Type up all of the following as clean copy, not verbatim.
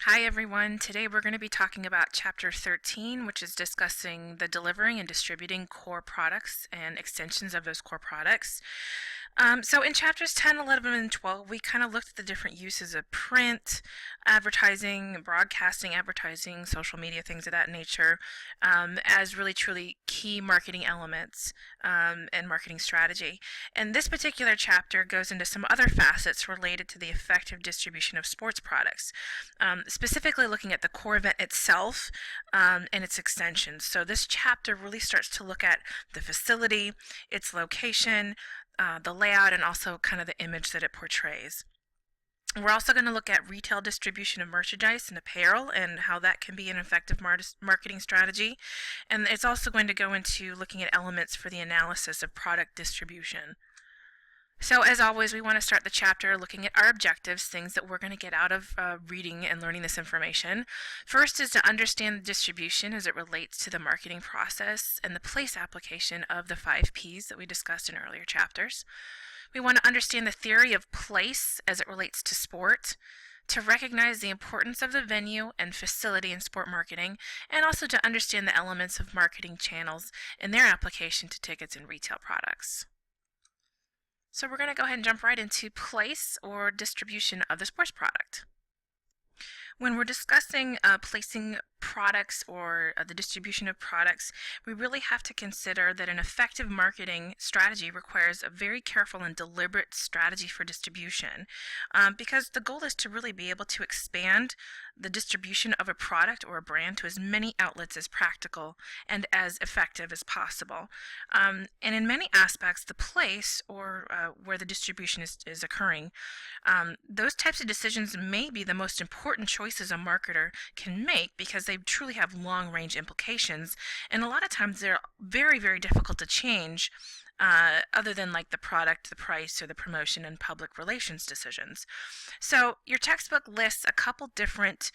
Hi everyone, today we're going to be talking about Chapter 13, which is discussing the delivering and distributing core products and extensions of those core products. So in chapters 10, 11, and 12, we kind of looked at the different uses of print, advertising, broadcasting, advertising, social media, things of that nature, as really truly key marketing elements and marketing strategy. And this particular chapter goes into some other facets related to the effective distribution of sports products, specifically looking at the core event itself and its extensions. So this chapter really starts to look at the facility, its location, the layout, and also kind of the image that it portrays. We're also going to look at retail distribution of merchandise and apparel and how that can be an effective marketing strategy. And it's also going to go into looking at elements for the analysis of product distribution. So as always, we want to start the chapter looking at our objectives, things that we're going to get out of reading and learning this information. First is to understand the distribution as it relates to the marketing process and the place application of the 5 Ps that we discussed in earlier chapters. We want to understand the theory of place as it relates to sport, to recognize the importance of the venue and facility in sport marketing, and also to understand the elements of marketing channels and their application to tickets and retail products. So we're going to go ahead and jump right into place or distribution of the sports product. When we're discussing placing products or the distribution of products, we really have to consider that an effective marketing strategy requires a very careful and deliberate strategy for distribution, because the goal is to really be able to expand the distribution of a product or a brand to as many outlets as practical and as effective as possible. And in many aspects, the place or where the distribution is occurring, those types of decisions may be the most important choices a marketer can make because they truly have long-range implications, and a lot of times they're very, very difficult to change, other than like the product, the price, or the promotion and public relations decisions. So your textbook lists a couple different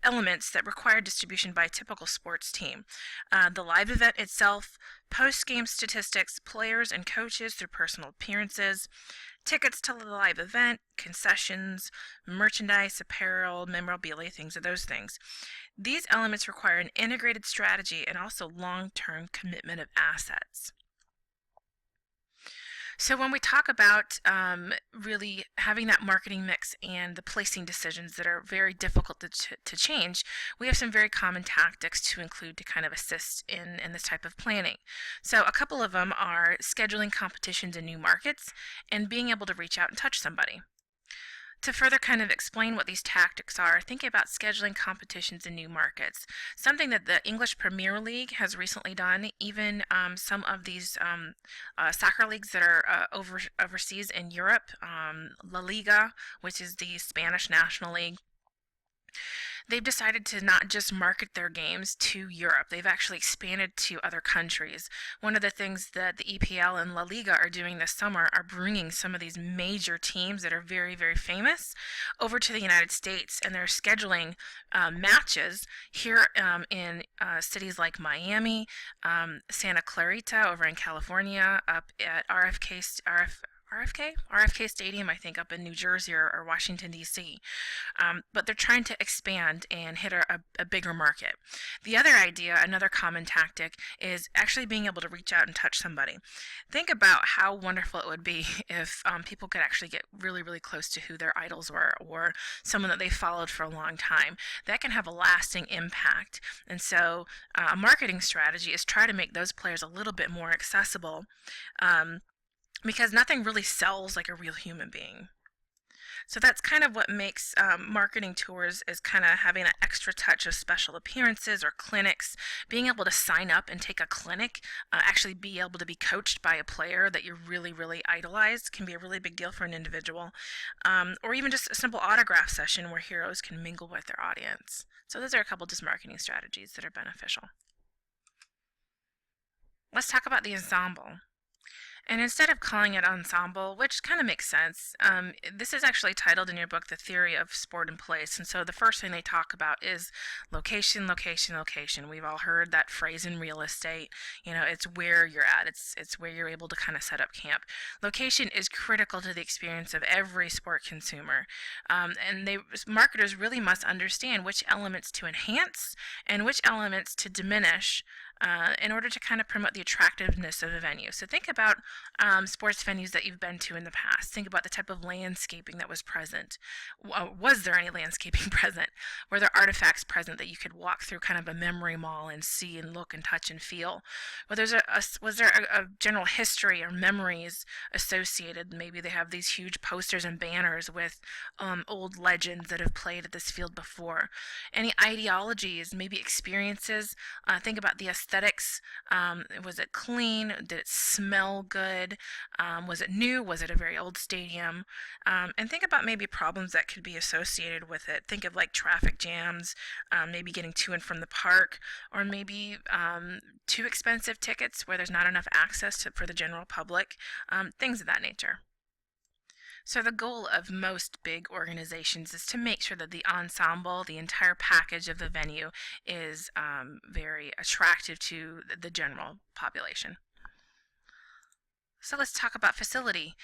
elements that require distribution by a typical sports team. The live event itself, post-game statistics, players and coaches through personal appearances, tickets to the live event, concessions, merchandise, apparel, memorabilia, things of those things. These elements require an integrated strategy and also long-term commitment of assets. So when we talk about really having that marketing mix and the placing decisions that are very difficult to change, we have some very common tactics to include to kind of assist in this type of planning. So a couple of them are scheduling competitions in new markets and being able to reach out and touch somebody. To further kind of explain what these tactics are, think about scheduling competitions in new markets. Something that the English Premier League has recently done, even some of these soccer leagues that are overseas in Europe, La Liga, which is the Spanish National League. They've decided to not just market their games to Europe. They've actually expanded to other countries. One of the things that the EPL and La Liga are doing this summer are bringing some of these major teams that are very, very famous over to the United States, and they're scheduling matches here in cities like Miami, Santa Clarita over in California, up at RFK Stadium, I think, up in New Jersey or Washington, D.C. But they're trying to expand and hit a bigger market. The other idea, another common tactic, is actually being able to reach out and touch somebody. Think about how wonderful it would be if people could actually get really, really close to who their idols were or someone that they followed for a long time. That can have a lasting impact. And so a marketing strategy is try to make those players a little bit more accessible, because nothing really sells like a real human being. So that's kind of what makes marketing tours is kind of having an extra touch of special appearances or clinics, being able to sign up and take a clinic, actually be able to be coached by a player that you really, really idolize can be a really big deal for an individual, or even just a simple autograph session where heroes can mingle with their audience. So those are a couple just marketing strategies that are beneficial. Let's talk about the ensemble. And instead of calling it ensemble, which kind of makes sense, this is actually titled in your book, The Theory of Sport and Place. And so the first thing they talk about is location, location, location. We've all heard that phrase in real estate. You know, it's where you're at. It's where you're able to kind of set up camp. Location is critical to the experience of every sport consumer. And marketers really must understand which elements to enhance and which elements to diminish in order to kind of promote the attractiveness of a venue. So think about sports venues that you've been to in the past. Think about the type of landscaping that was present. Was there any landscaping present? Were there artifacts present that you could walk through kind of a memory mall and see and look and touch and feel? Was there a general history or memories associated? Maybe they have these huge posters and banners with old legends that have played at this field before. Any ideologies, maybe experiences. Think about the aesthetics. Was it clean? Did it smell good? Was it new? Was it a very old stadium? And think about maybe problems that could be associated with it. Think of like traffic jams, maybe getting to and from the park, or maybe too expensive tickets where there's not enough access for the general public, things of that nature. So the goal of most big organizations is to make sure that the ensemble, the entire package of the venue, is very attractive to the general population. So let's talk about facility.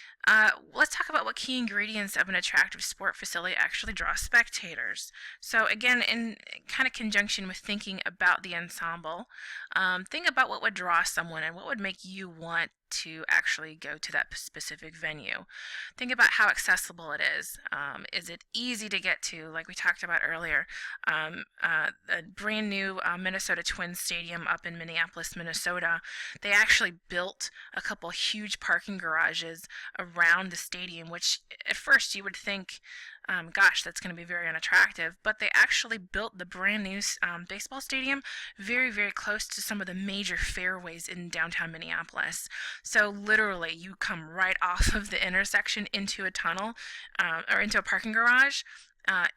Let's talk about what key ingredients of an attractive sport facility actually draw spectators. So again, in kind of conjunction with thinking about the ensemble, think about what would draw someone and what would make you want to actually go to that specific venue. Think about how accessible it is. Is it easy to get to, like we talked about earlier? A brand new Minnesota Twins stadium up in Minneapolis, Minnesota, they actually built a couple huge parking garages around the stadium, which at first you would think, gosh, that's going to be very unattractive. But they actually built the brand new baseball stadium very, very close to some of the major fairways in downtown Minneapolis. So literally, you come right off of the intersection into a tunnel or into a parking garage.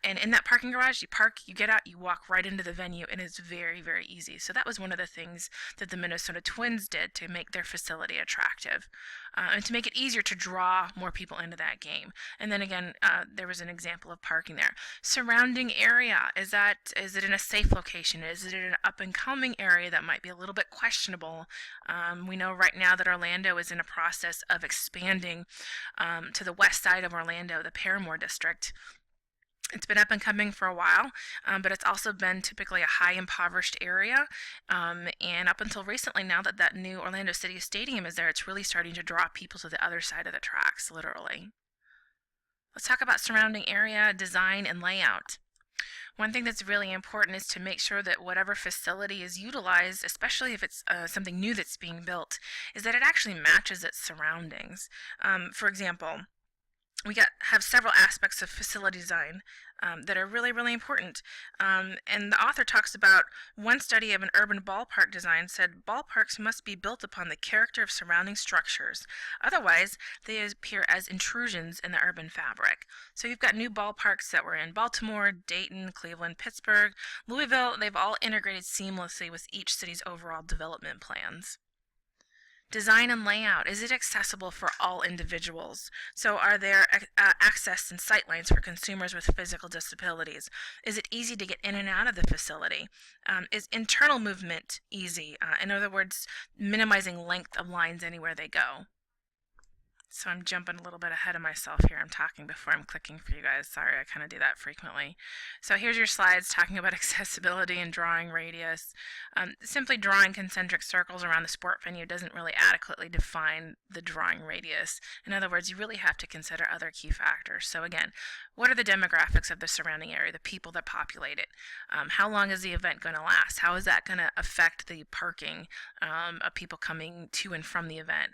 And in that parking garage, you park, you get out, you walk right into the venue, and it's very, very easy. So that was one of the things that the Minnesota Twins did to make their facility attractive and to make it easier to draw more people into that game. And then again, there was an example of parking there. Surrounding area, is it in a safe location? Is it in an up-and-coming area that might be a little bit questionable? We know right now that Orlando is in a process of expanding to the west side of Orlando, the Paramore district. It's been up and coming for a while, but it's also been typically a high impoverished area. And up until recently, now that new Orlando City Stadium is there, it's really starting to draw people to the other side of the tracks, literally. Let's talk about surrounding area, design, and layout. One thing that's really important is to make sure that whatever facility is utilized, especially if it's something new that's being built, is that it actually matches its surroundings. For example, we have several aspects of facility design that are really, really important. And the author talks about one study of an urban ballpark design said ballparks must be built upon the character of surrounding structures. Otherwise, they appear as intrusions in the urban fabric. So you've got new ballparks that were in Baltimore, Dayton, Cleveland, Pittsburgh, Louisville. They've all integrated seamlessly with each city's overall development plans. Design and layout, is it accessible for all individuals? So are there access and sight lines for consumers with physical disabilities? Is it easy to get in and out of the facility? Is internal movement easy? In other words, minimizing length of lines anywhere they go. So I'm jumping a little bit ahead of myself here. I'm talking before I'm clicking for you guys. Sorry, I kind of do that frequently. So here's your slides talking about accessibility and drawing radius. Simply drawing concentric circles around the sport venue doesn't really adequately define the drawing radius. In other words, you really have to consider other key factors. So again, what are the demographics of the surrounding area, the people that populate it? How long is the event going to last? How is that going to affect the parking of people coming to and from the event?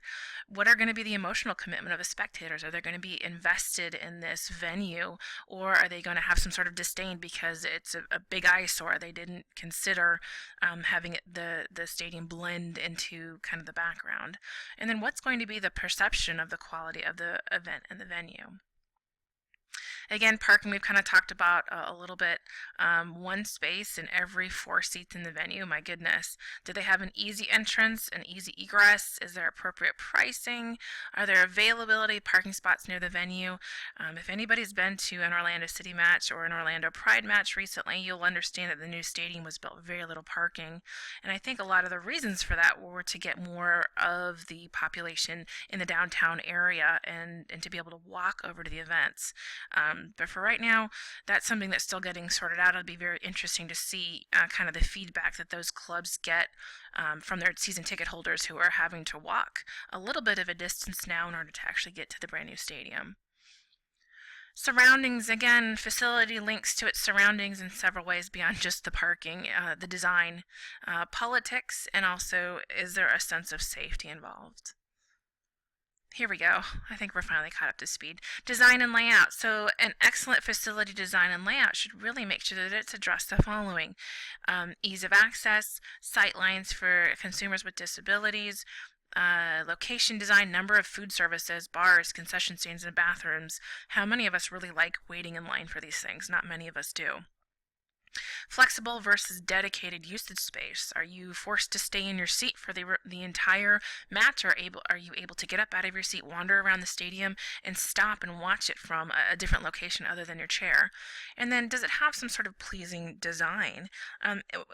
What are going to be the emotional commitment of the spectators? Are they going to be invested in this venue, or are they going to have some sort of disdain because it's a big eyesore? They didn't consider having the stadium blend into kind of the background. And then what's going to be the perception of the quality of the event and the venue? Again, parking we've kind of talked about a little bit. One space in every 4 seats in the venue. My goodness. Do they have an easy entrance, an easy egress? Is there appropriate pricing? Are there availability parking spots near the venue? If anybody's been to an Orlando City match or an Orlando Pride match recently, you'll understand that the new stadium was built with very little parking. And I think a lot of the reasons for that were to get more of the population in the downtown area and to be able to walk over to the events. But for right now, that's something that's still getting sorted out. It'll be very interesting to see kind of the feedback that those clubs get from their season ticket holders who are having to walk a little bit of a distance now in order to actually get to the brand new stadium. Surroundings, again, facility links to its surroundings in several ways beyond just the parking, the design, politics, and also is there a sense of safety involved? Here we go. I think we're finally caught up to speed. Design and layout. So an excellent facility design and layout should really make sure that it's addressed the following. Ease of access, sight lines for consumers with disabilities, location design, number of food services, bars, concession stands, and bathrooms. How many of us really like waiting in line for these things? Not many of us do. Flexible versus dedicated usage space. Are you forced to stay in your seat for the entire match, or are you able to get up out of your seat, wander around the stadium, and stop and watch it from a different location other than your chair? And then does it have some sort of pleasing design?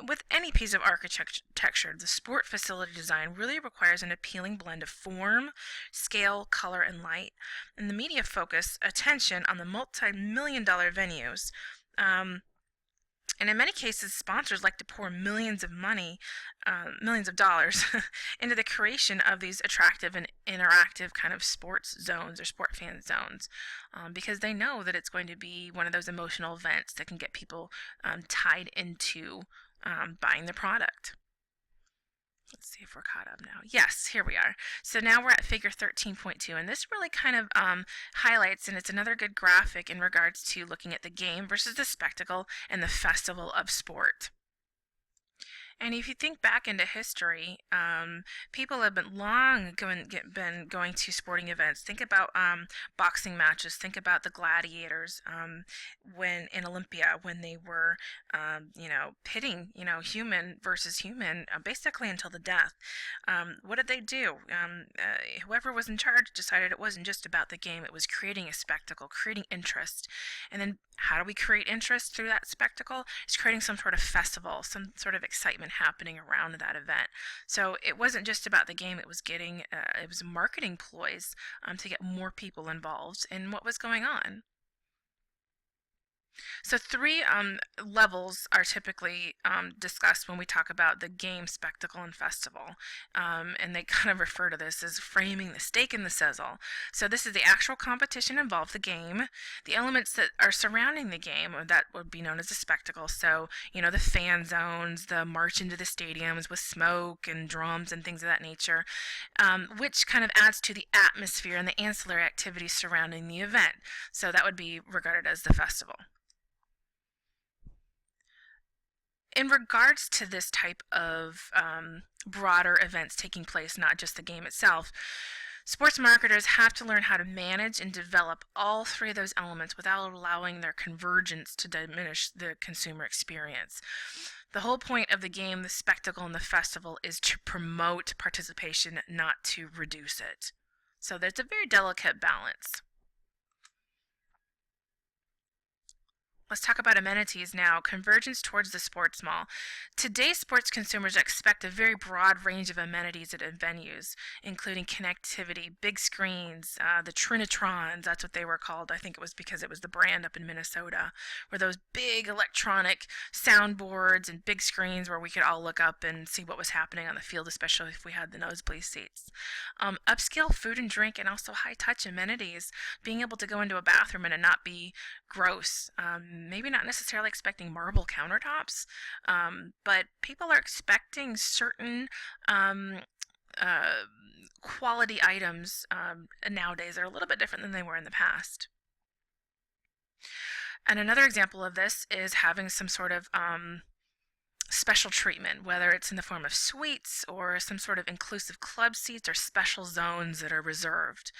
With any piece of architecture, the sport facility design really requires an appealing blend of form, scale, color, and light. And the media focus attention on the multi-million-dollar venues. And in many cases, sponsors like to pour millions of dollars into the creation of these attractive and interactive kind of sports zones or sport fan zones, because they know that it's going to be one of those emotional events that can get people tied into buying the product. Let's see if we're caught up now. Yes, here we are. So now we're at figure 13.2, and this really kind of highlights, and it's another good graphic in regards to looking at the game versus the spectacle and the festival of sport. And if you think back into history, people have been going to sporting events. Think about boxing matches. Think about the gladiators when in Olympia, when they were, pitting, human versus human, basically until the death. What did they do? Whoever was in charge decided it wasn't just about the game. It was creating a spectacle, creating interest. And then how do we create interest through that spectacle? It's creating some sort of festival, some sort of excitement happening around that event. So it wasn't just about the game. It was it was marketing ploys to get more people involved in what was going on. So three levels are typically discussed when we talk about the game, spectacle, and festival. And they kind of refer to this as framing the stake in the sizzle. So this is the actual competition involved, the game, the elements that are surrounding the game, or that would be known as a spectacle. So, the fan zones, the march into the stadiums with smoke and drums and things of that nature, which kind of adds to the atmosphere and the ancillary activities surrounding the event. So that would be regarded as the festival. In regards to this type of broader events taking place, not just the game itself, sports marketers have to learn how to manage and develop all three of those elements without allowing their convergence to diminish the consumer experience. The whole point of the game, the spectacle, and the festival is to promote participation, not to reduce it. So there's a very delicate balance. Let's talk about amenities now. Convergence towards the sports mall. Today's sports consumers expect a very broad range of amenities at venues, including connectivity, big screens, the Trinitrons, that's what they were called. I think it was because it was the brand up in Minnesota, where those big electronic soundboards and big screens where we could all look up and see what was happening on the field, especially if we had the nosebleed seats. Upscale food and drink, and also high-touch amenities. Being able to go into a bathroom and it not be gross. Maybe not necessarily expecting marble countertops, but people are expecting certain quality items nowadays are a little bit different than they were in the past. And another example of this is having some sort of special treatment, whether it's in the form of suites or some sort of inclusive club seats or special zones that are reserved.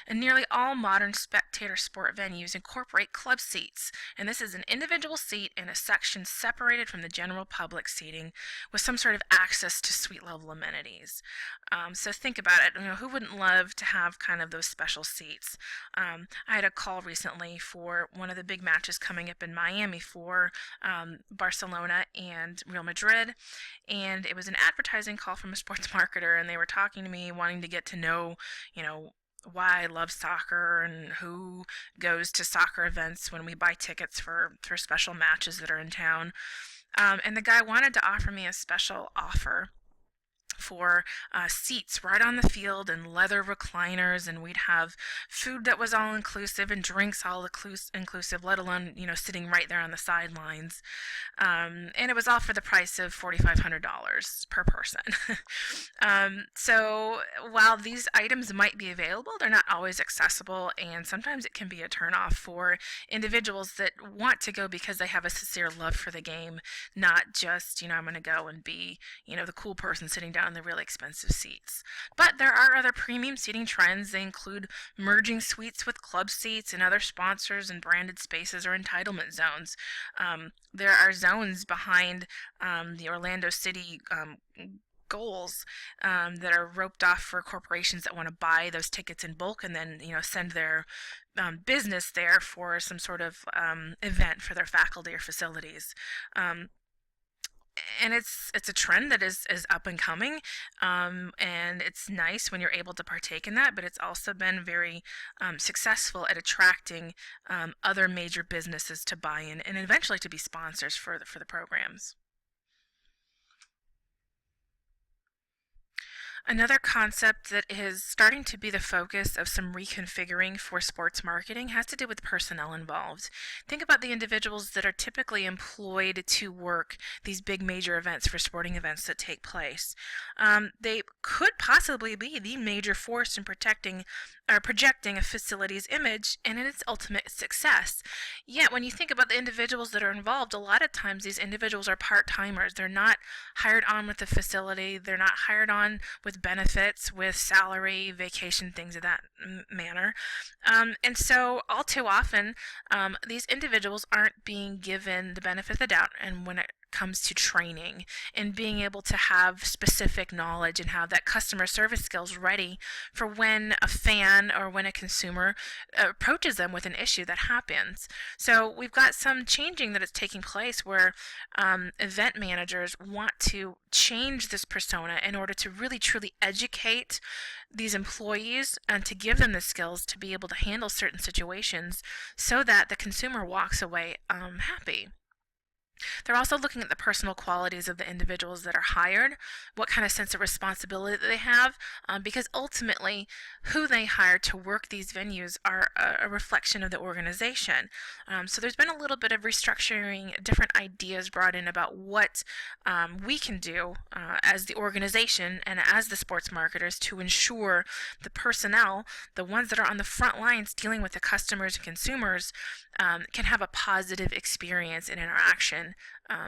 And nearly all modern spectator sport venues incorporate club seats, and this is an individual seat in a section separated from the general public seating with some sort of access to suite level amenities. So think about it. Who wouldn't love to have kind of those special seats? I had a call recently for one of the big matches coming up in Miami for Barcelona and Real Madrid, and it was an advertising call from a sports marketer, and they were talking to me, wanting to get to know, why I love soccer and who goes to soccer events when we buy tickets for special matches that are in town. And the guy wanted to offer me a special offer for seats right on the field and leather recliners, and we'd have food that was all inclusive and drinks all inclusive, let alone sitting right there on the sidelines, and it was all for the price of $4,500 per person. So while these items might be available, they're not always accessible, and sometimes it can be a turnoff for individuals that want to go because they have a sincere love for the game, not just I'm going to go and be the cool person sitting down in the really expensive seats. But there are other premium seating trends. They include merging suites with club seats, and other sponsors and branded spaces or entitlement zones. There are zones behind the Orlando City goals that are roped off for corporations that want to buy those tickets in bulk and then send their business there for some sort of event for their faculty or facilities. And it's a trend that is up and coming, and it's nice when you're able to partake in that, but it's also been very successful at attracting other major businesses to buy in and eventually to be sponsors for the programs. Another concept that is starting to be the focus of some reconfiguring for sports marketing has to do with personnel involved. Think about the individuals that are typically employed to work these big major events for sporting events that take place. They could possibly be the major force in protecting or projecting a facility's image and in its ultimate success. Yet when you think about the individuals that are involved, a lot of times these individuals are part-timers. They're not hired on with the facility. They're not hired on with benefits, with salary, vacation, things of that manner. And so all too often, these individuals aren't being given the benefit of the doubt, and when it comes to training and being able to have specific knowledge and have that customer service skills ready for when a fan or when a consumer approaches them with an issue that happens. So we've got some changing that is taking place where event managers want to change this persona in order to really truly educate these employees and to give them the skills to be able to handle certain situations so that the consumer walks away happy. They're also looking at the personal qualities of the individuals that are hired, what kind of sense of responsibility that they have, because ultimately who they hire to work these venues are a reflection of the organization. So there's been a little bit of restructuring, different ideas brought in about what we can do as the organization and as the sports marketers to ensure the personnel, the ones that are on the front lines dealing with the customers and consumers, can have a positive experience and interaction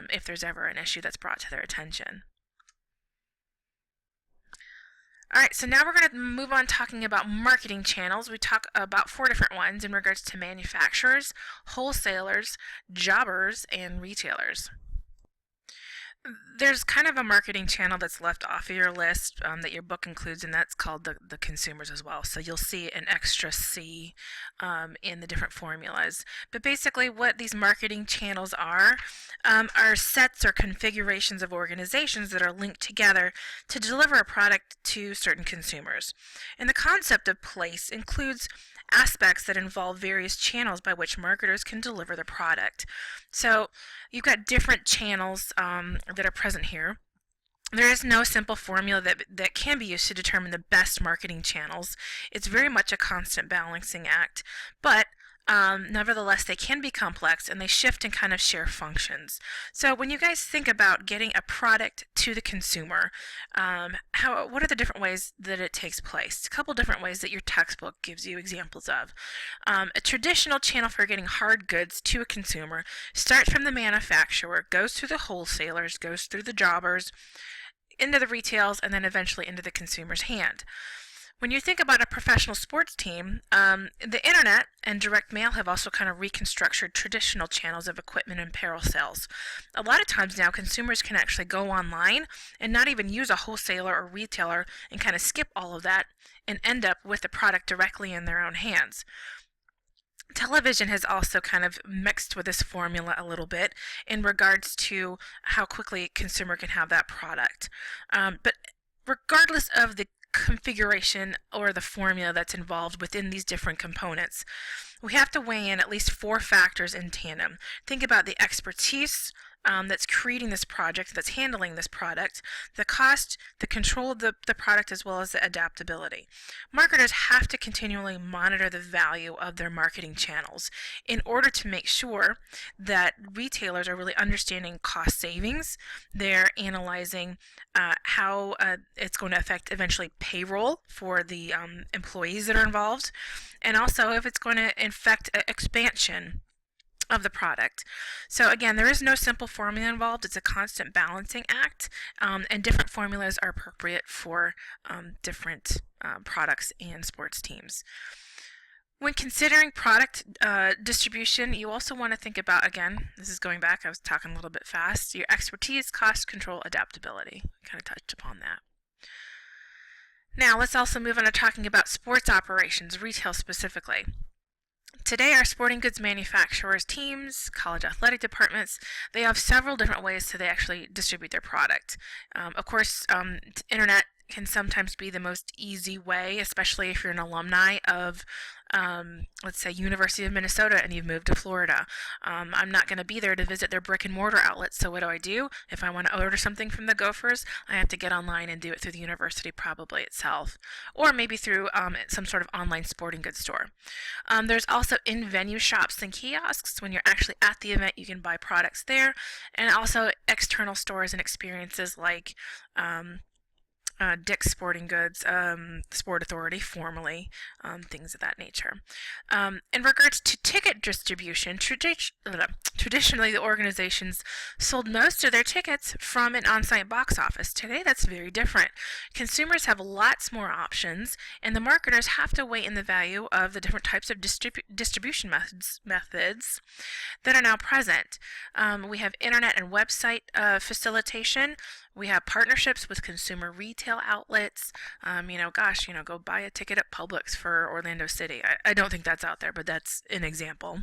if there's ever an issue that's brought to their attention. Alright, so now we're going to move on talking about marketing channels. We talk about 4 different ones in regards to manufacturers, wholesalers, jobbers, and retailers. There's kind of a marketing channel that's left off of your list that your book includes, and that's called the consumers as well. So you'll see an extra C in the different formulas. But basically what these marketing channels are sets or configurations of organizations that are linked together to deliver a product to certain consumers. And the concept of place includes aspects that involve various channels by which marketers can deliver the product. So you've got different channels that are present here. There is no simple formula that can be used to determine the best marketing channels. It's very much a constant balancing act, but Nevertheless, they can be complex and they shift and kind of share functions. So when you guys think about getting a product to the consumer, what are the different ways that it takes place? A couple different ways that your textbook gives you examples of. A traditional channel for getting hard goods to a consumer starts from the manufacturer, goes through the wholesalers, goes through the jobbers, into the retails, and then eventually into the consumer's hand. When you think about a professional sports team, the internet and direct mail have also kind of reconstructed traditional channels of equipment and apparel sales. A lot of times now, consumers can actually go online and not even use a wholesaler or retailer and kind of skip all of that and end up with the product directly in their own hands. Television has also kind of mixed with this formula a little bit in regards to how quickly a consumer can have that product. But regardless of the configuration or the formula that's involved within these different components, we have to weigh in at least 4 factors in tandem. Think about the expertise that's creating this project, that's handling this product, the cost, the control of the product, as well as the adaptability. Marketers have to continually monitor the value of their marketing channels in order to make sure that retailers are really understanding cost savings. They're analyzing how it's going to affect eventually payroll for the employees that are involved, and also if it's going to affect expansion of the product. So again, there is no simple formula involved. It's a constant balancing act, and different formulas are appropriate for different products and sports teams. When considering product distribution, you also want to think about, again, this is going back, I was talking a little bit fast, your expertise, cost control, adaptability. Kind of touched upon that. Now let's also move on to talking about sports operations, retail specifically. Today, our sporting goods manufacturers, teams, college athletic departments, they have several different ways to they actually distribute their product. Of course, internet can sometimes be the most easy way, especially if you're an alumni of, let's say, University of Minnesota and you've moved to Florida. I'm not going to be there to visit their brick and mortar outlets, so what do? If I want to order something from the Gophers, I have to get online and do it through the university probably itself, or maybe through some sort of online sporting goods store. There's also in-venue shops and kiosks. When you're actually at the event, you can buy products there, and also external stores and experiences like Dick's Sporting Goods, Sport Authority, formerly, things of that nature. In regards to ticket distribution, traditionally the organizations sold most of their tickets from an on-site box office. Today that's very different. Consumers have lots more options, and the marketers have to weigh in the value of the different types of distribution methods that are now present. We have internet and website facilitation. We have partnerships with consumer retail outlets. Go buy a ticket at Publix for Orlando City. I don't think that's out there, but that's an example.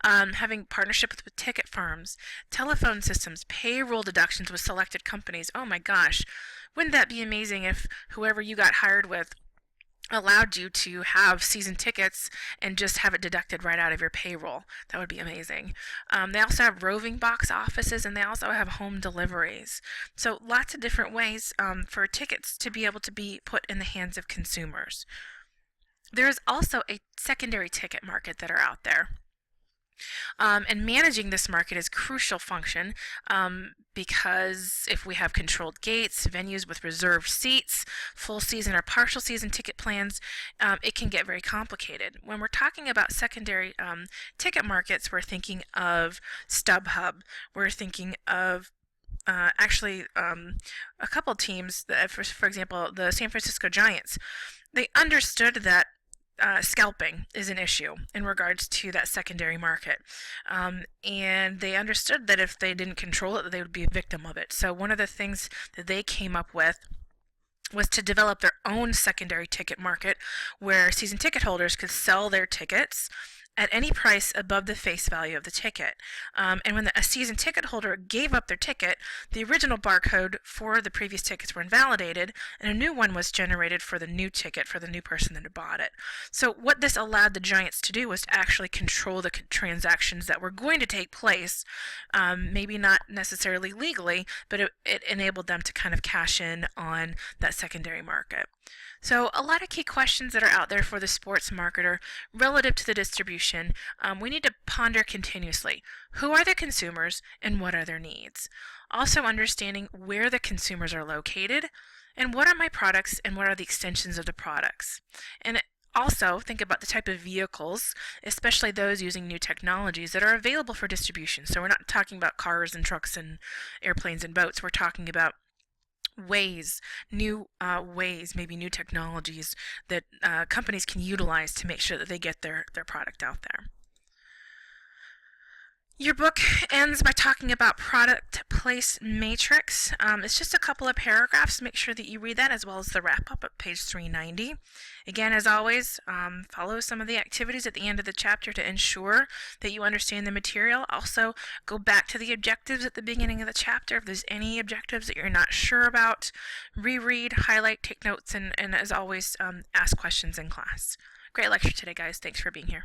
Having partnerships with ticket firms, telephone systems, payroll deductions with selected companies. Oh my gosh, wouldn't that be amazing if whoever you got hired with allowed you to have season tickets and just have it deducted right out of your payroll? That would be amazing. They also have roving box offices, and they also have home deliveries. So lots of different ways for tickets to be able to be put in the hands of consumers. There is also a secondary ticket market that are out there. And managing this market is a crucial function because if we have controlled gates, venues with reserved seats, full season or partial season ticket plans, it can get very complicated. When we're talking about secondary ticket markets, we're thinking of StubHub, we're thinking of a couple teams, for example, the San Francisco Giants. They understood that scalping is an issue in regards to that secondary market. And they understood that if they didn't control it, that they would be a victim of it. So one of the things that they came up with was to develop their own secondary ticket market where season ticket holders could sell their tickets at any price above the face value of the ticket. And when a season ticket holder gave up their ticket, the original barcode for the previous tickets were invalidated, and a new one was generated for the new ticket for the new person that had bought it. So what this allowed the Giants to do was to actually control the transactions that were going to take place, maybe not necessarily legally, but it enabled them to kind of cash in on that secondary market. So a lot of key questions that are out there for the sports marketer relative to the distribution, we need to ponder continuously. Who are the consumers and what are their needs? Also understanding where the consumers are located and what are my products and what are the extensions of the products. And also think about the type of vehicles, especially those using new technologies that are available for distribution. So we're not talking about cars and trucks and airplanes and boats. We're talking about new ways, maybe new technologies that companies can utilize to make sure that they get their product out there. Your book ends by talking about product place matrix. It's just a couple of paragraphs. Make sure that you read that as well as the wrap-up at page 390. Again, as always, follow some of the activities at the end of the chapter to ensure that you understand the material. Also, go back to the objectives at the beginning of the chapter. If there's any objectives that you're not sure about, reread, highlight, take notes, and as always, ask questions in class. Great lecture today, guys. Thanks for being here.